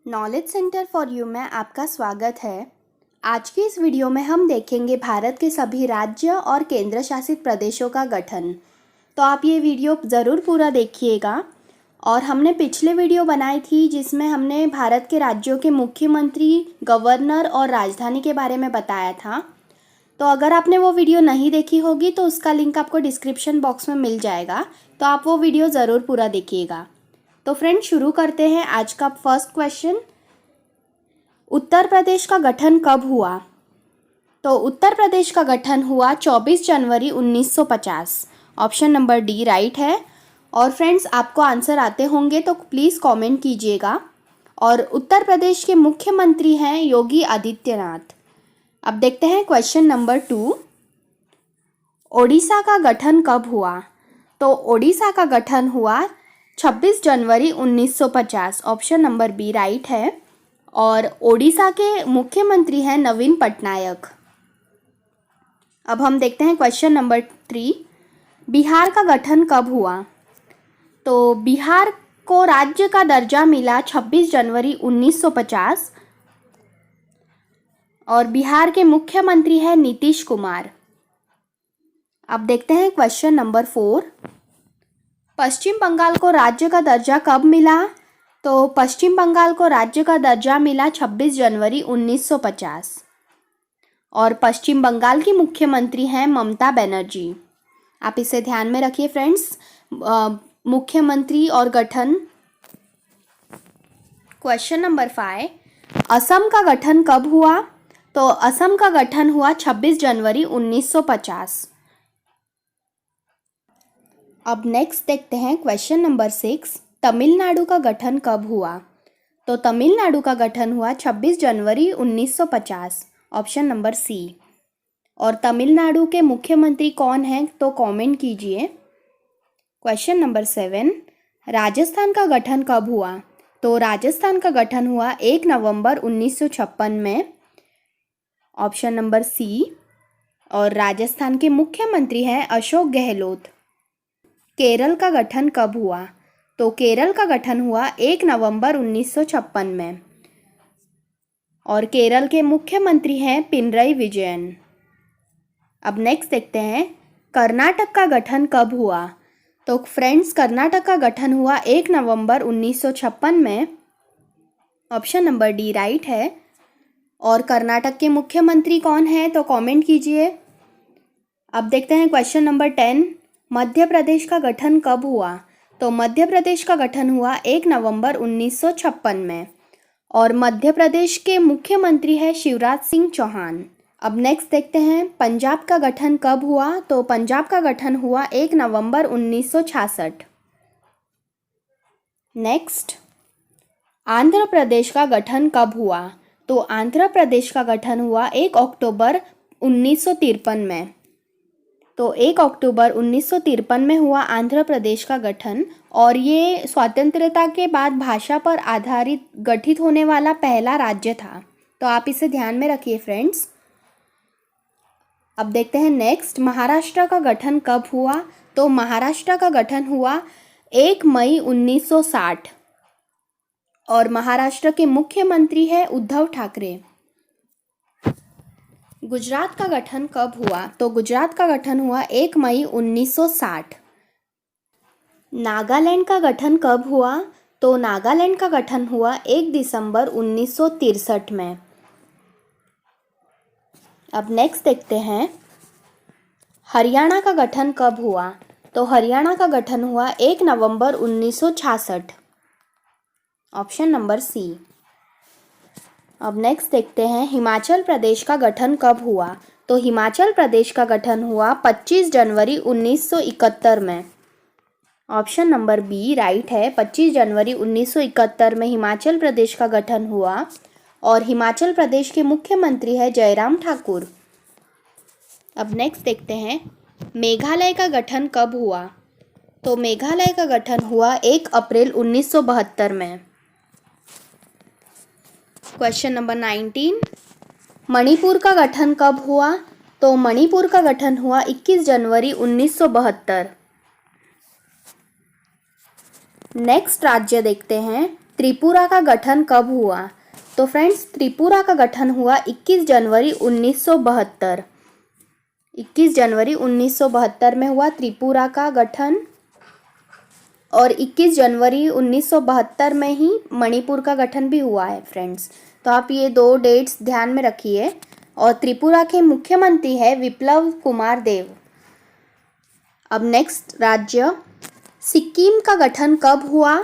Knowledge centre for you में आपका स्वागत है। आज की इस वीडियो में हम देखेंगे भारत के सभी राज्य और केंद्र शासित प्रदेशों का गठन। तो आप ये वीडियो ज़रूर पूरा देखिएगा। और हमने पिछले वीडियो बनाई थी जिसमें हमने भारत के राज्यों के मुख्यमंत्री, गवर्नर और राजधानी के बारे में बताया था। तो अगर आपने वो वीडियो नहीं देखी होगी तो उसका लिंक आपको डिस्क्रिप्शन बॉक्स में मिल जाएगा, तो आप वो वीडियो ज़रूर पूरा देखिएगा। तो फ्रेंड, शुरू करते हैं आज का फर्स्ट क्वेश्चन। उत्तर प्रदेश का गठन कब हुआ? तो उत्तर प्रदेश का गठन हुआ 24 जनवरी 1950। ऑप्शन नंबर डी राइट है। और फ्रेंड्स, आपको आंसर आते होंगे तो प्लीज़ कमेंट कीजिएगा। और उत्तर प्रदेश के मुख्यमंत्री हैं योगी आदित्यनाथ। अब देखते हैं क्वेश्चन नंबर 2। ओडिशा का गठन कब हुआ? तो ओडिशा का गठन हुआ 26 जनवरी 1950। ऑप्शन नंबर बी राइट है। और ओडिशा के मुख्यमंत्री हैं नवीन पटनायक। अब हम देखते हैं क्वेश्चन नंबर 3। बिहार का गठन कब हुआ? तो बिहार को राज्य का दर्जा मिला 26 जनवरी 1950। और बिहार के मुख्यमंत्री हैं नीतीश कुमार। अब देखते हैं क्वेश्चन नंबर 4। पश्चिम बंगाल को राज्य का दर्जा कब मिला? तो पश्चिम बंगाल को राज्य का दर्जा मिला 26 जनवरी 1950। और पश्चिम बंगाल की मुख्यमंत्री हैं ममता बनर्जी। आप इसे ध्यान में रखिए फ्रेंड्स, मुख्यमंत्री और गठन। Question number 5। असम का गठन कब हुआ? तो असम का गठन हुआ 26 जनवरी 1950। अब नेक्स्ट देखते हैं क्वेश्चन नंबर 6। तमिलनाडु का गठन कब हुआ? तो तमिलनाडु का गठन हुआ 26 जनवरी 1950। Option number C. और तमिलनाडु के मुख्यमंत्री कौन हैं तो कमेंट कीजिए। Question number 7। राजस्थान का गठन कब हुआ? तो राजस्थान का गठन हुआ 1 नवंबर 1956 में। Option number C. और राजस्थान के मुख्यमंत्री हैं अशोक गहलोत। केरल का गठन कब हुआ? तो केरल का गठन हुआ 1 नवंबर 1956 में। और केरल के मुख्यमंत्री हैं पिनरई विजयन। अब नेक्स्ट देखते हैं कर्नाटक का गठन कब हुआ? तो फ्रेंड्स, कर्नाटक का गठन हुआ 1 नवंबर 1956 में। ऑप्शन नंबर डी राइट है। और कर्नाटक के मुख्यमंत्री कौन हैं तो कमेंट कीजिए। अब देखते हैं क्वेश्चन नंबर 10। मध्य प्रदेश का गठन कब हुआ? तो मध्य प्रदेश का गठन हुआ 1 नवंबर 1956 में। और मध्य प्रदेश के मुख्यमंत्री हैं शिवराज सिंह चौहान। अब नेक्स्ट देखते हैं पंजाब का गठन कब हुआ? तो पंजाब का गठन हुआ 1 नवंबर 1966। नेक्स्ट, आंध्र प्रदेश का गठन कब हुआ? तो आंध्र प्रदेश का गठन हुआ 1 अक्टूबर 1953 में। तो 1 अक्टूबर 1953 में हुआ आंध्र प्रदेश का गठन। और ये स्वतंत्रता के बाद भाषा पर आधारित गठित होने वाला पहला राज्य था। तो आप इसे ध्यान में रखिए फ्रेंड्स। अब देखते हैं नेक्स्ट, महाराष्ट्र का गठन कब हुआ? तो महाराष्ट्र का गठन हुआ 1 मई 1960। और महाराष्ट्र के मुख्यमंत्री हैं उद्धव ठाकरे। गुजरात का गठन कब हुआ? तो गुजरात का गठन हुआ 1 मई 1960। नागालैंड का गठन कब हुआ? तो नागालैंड का गठन हुआ 1 दिसंबर 1963 में। अब नेक्स्ट देखते हैं हरियाणा का गठन कब हुआ? तो हरियाणा का गठन हुआ 1 नवंबर 1966। ऑप्शन नंबर सी। अब नेक्स्ट देखते हैं हिमाचल प्रदेश का गठन कब हुआ? तो हिमाचल प्रदेश का गठन हुआ 25 जनवरी 1971 में। ऑप्शन नंबर बी राइट है। 25 जनवरी 1971 में हिमाचल प्रदेश का गठन हुआ। और हिमाचल प्रदेश के मुख्यमंत्री है जयराम ठाकुर। अब नेक्स्ट देखते हैं मेघालय का गठन कब हुआ? तो मेघालय का गठन हुआ 1 अप्रैल 1972 में। Question number 19। मणिपुर का गठन कब हुआ? तो मणिपुर का गठन हुआ 21 जनवरी 1972। नेक्स्ट राज्य देखते हैं त्रिपुरा का गठन कब हुआ? तो फ्रेंड्स त्रिपुरा का गठन हुआ 21 जनवरी 1972। 21 जनवरी 1972 में हुआ त्रिपुरा का गठन, और 21 जनवरी 1972 में ही मणिपुर का गठन भी हुआ है फ्रेंड्स। तो आप ये 2 डेट्स ध्यान में रखिए। और त्रिपुरा के मुख्यमंत्री है विप्लव कुमार देव। अब नेक्स्ट राज्य, सिक्किम का गठन कब हुआ?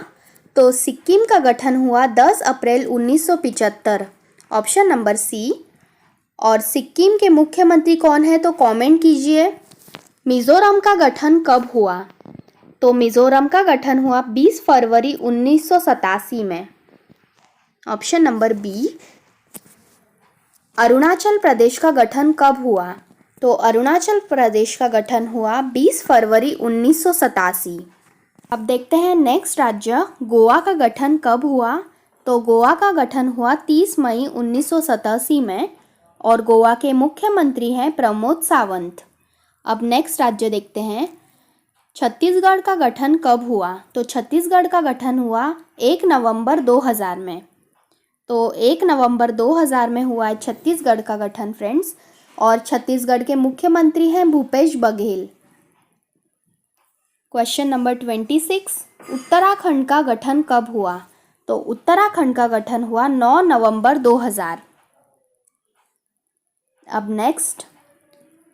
तो सिक्किम का गठन हुआ 10 अप्रैल 1975, ऑप्शन नंबर सी। और सिक्किम के मुख्यमंत्री कौन है तो कमेंट कीजिए। मिजोरम का गठन कब हुआ? तो मिजोरम का गठन हुआ 20 फरवरी 1987 में, option number B. Arunachal Pradesh का गठन कब हुआ? तो अरुणाचल प्रदेश का गठन हुआ 20 फरवरी 1987। अब देखते हैं नेक्स्ट राज्य, गोवा का गठन कब हुआ? तो गोवा का गठन हुआ 30 मई 1987 में, और गोवा के मुख्यमंत्री हैं प्रमोद सावंत। अब नेक्स्ट राज्य देखते हैं, छत्तीसगढ़ का गठन कब हुआ? तो छत्तीसगढ़ का गठन हुआ 1 नवंबर 2000 में। तो 1 नवंबर 2000 में हुआ है छत्तीसगढ़ का गठन फ्रेंड्स, और छत्तीसगढ़ के मुख्यमंत्री हैं भूपेश बघेल। क्वेश्चन नंबर 26, उत्तराखंड का गठन कब हुआ? तो उत्तराखंड का गठन हुआ 9 नवंबर 2000। अब नेक्स्ट,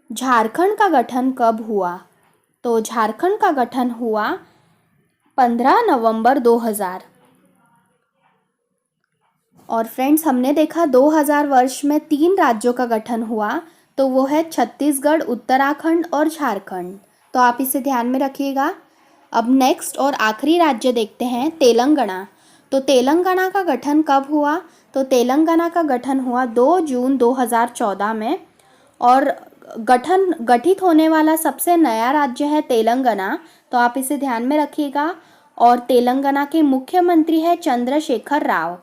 झारखंड का गठन कब हुआ? तो झारखंड का गठन हुआ 15 नवंबर 2000। और फ्रेंड्स हमने देखा 2000 वर्ष में 3 राज्यों का गठन हुआ, तो वो है छत्तीसगढ़, उत्तराखंड और झारखंड। तो आप इसे ध्यान में रखिएगा। अब नेक्स्ट और आखिरी राज्य देखते हैं, तेलंगाना। तो तेलंगाना का गठन कब हुआ? तो तेलंगाना का गठन हुआ 2 जून 2014 में, और गठित होने वाला सबसे नया राज्य है तेलंगाना। तो आप इसे ध्यान में रखिएगा। और तेलंगाना के मुख्यमंत्री है चंद्रशेखर राव।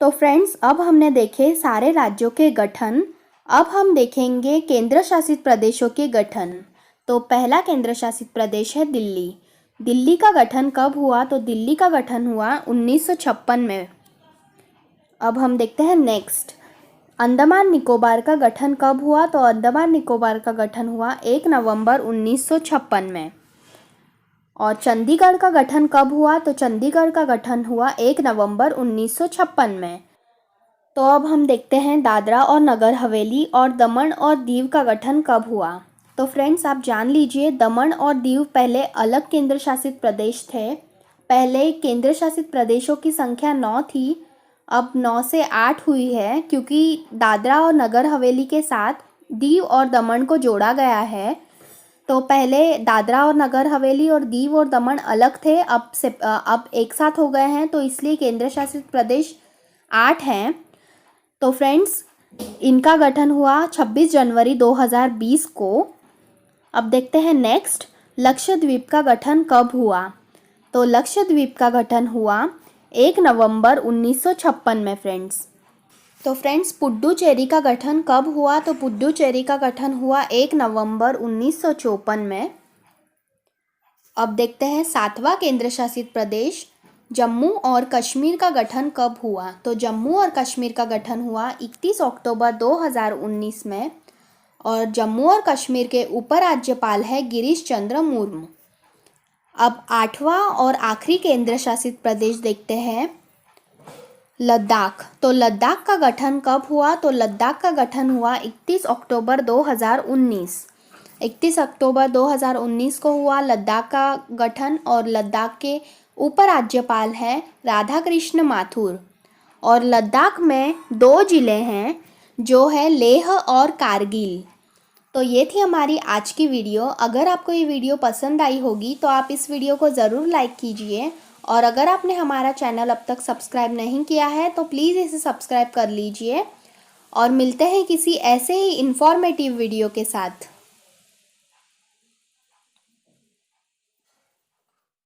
तो फ्रेंड्स अब हमने देखे सारे राज्यों के गठन। अब हम देखेंगे केंद्र शासित प्रदेशों के गठन। तो पहला केंद्र शासित प्रदेश है दिल्ली। दिल्ली का गठन कब हुआ? तो दिल्ली का गठन हुआ 1956 में। अब हम देखते हैं नेक्स्ट, अंडमान निकोबार का गठन कब हुआ? तो अंडमान निकोबार का गठन हुआ 1 नवंबर 1956 में। और चंडीगढ़ का गठन कब हुआ? तो चंडीगढ़ का गठन हुआ 1 नवंबर 1956 में। तो अब हम देखते हैं दादरा और नगर हवेली और दमन और दीव का गठन कब हुआ। तो फ्रेंड्स आप जान लीजिए, दमन और दीव पहले अलग केंद्र शासित प्रदेश थे। पहले केंद्र शासित प्रदेशों की संख्या 9 थी, अब 9 से 8 हुई है, क्योंकि दादरा और नगर हवेली के साथ दीव और दमन को जोड़ा गया है। तो पहले दादरा और नगर हवेली और दीव और दमन अलग थे, अब एक साथ हो गए हैं, तो इसलिए केंद्र शासित प्रदेश 8 हैं। तो फ्रेंड्स इनका गठन हुआ 26 जनवरी 2020 को। अब देखते हैं नेक्स्ट, लक्षद्वीप का गठन कब हुआ? तो लक्षद्वीप का गठन हुआ 1 नवंबर 1956 में फ्रेंड्स। तो फ्रेंड्स पुडुचेरी का गठन कब हुआ? तो पुडुचेरी का गठन हुआ 1 नवंबर 1954 में। अब देखते हैं 7वां केंद्र शासित प्रदेश जम्मू और कश्मीर का गठन कब हुआ? तो जम्मू और कश्मीर का गठन हुआ 31 अक्टूबर 2019 में, और जम्मू और कश्मीर के उपराज्यपाल है गिरीश चंद्र मुर्मू। अब 8वां और आखिरी केंद्र शासित प्रदेश देखते हैं लद्दाख। तो लद्दाख का गठन कब हुआ? तो लद्दाख का गठन हुआ 31 अक्टूबर 2019। 31 अक्टूबर 2019 को हुआ लद्दाख का गठन, और लद्दाख के उपराज्यपाल हैं राधा कृष्ण माथुर। और लद्दाख में 2 ज़िले हैं, जो है लेह और कारगिल। तो ये थी हमारी आज की वीडियो। अगर आपको ये वीडियो पसंद आई होगी तो आप इस वीडियो को ज़रूर लाइक कीजिए, और अगर आपने हमारा चैनल अब तक सब्सक्राइब नहीं किया है तो प्लीज़ इसे सब्सक्राइब कर लीजिए। और मिलते हैं किसी ऐसे ही इन्फॉर्मेटिव वीडियो के साथ।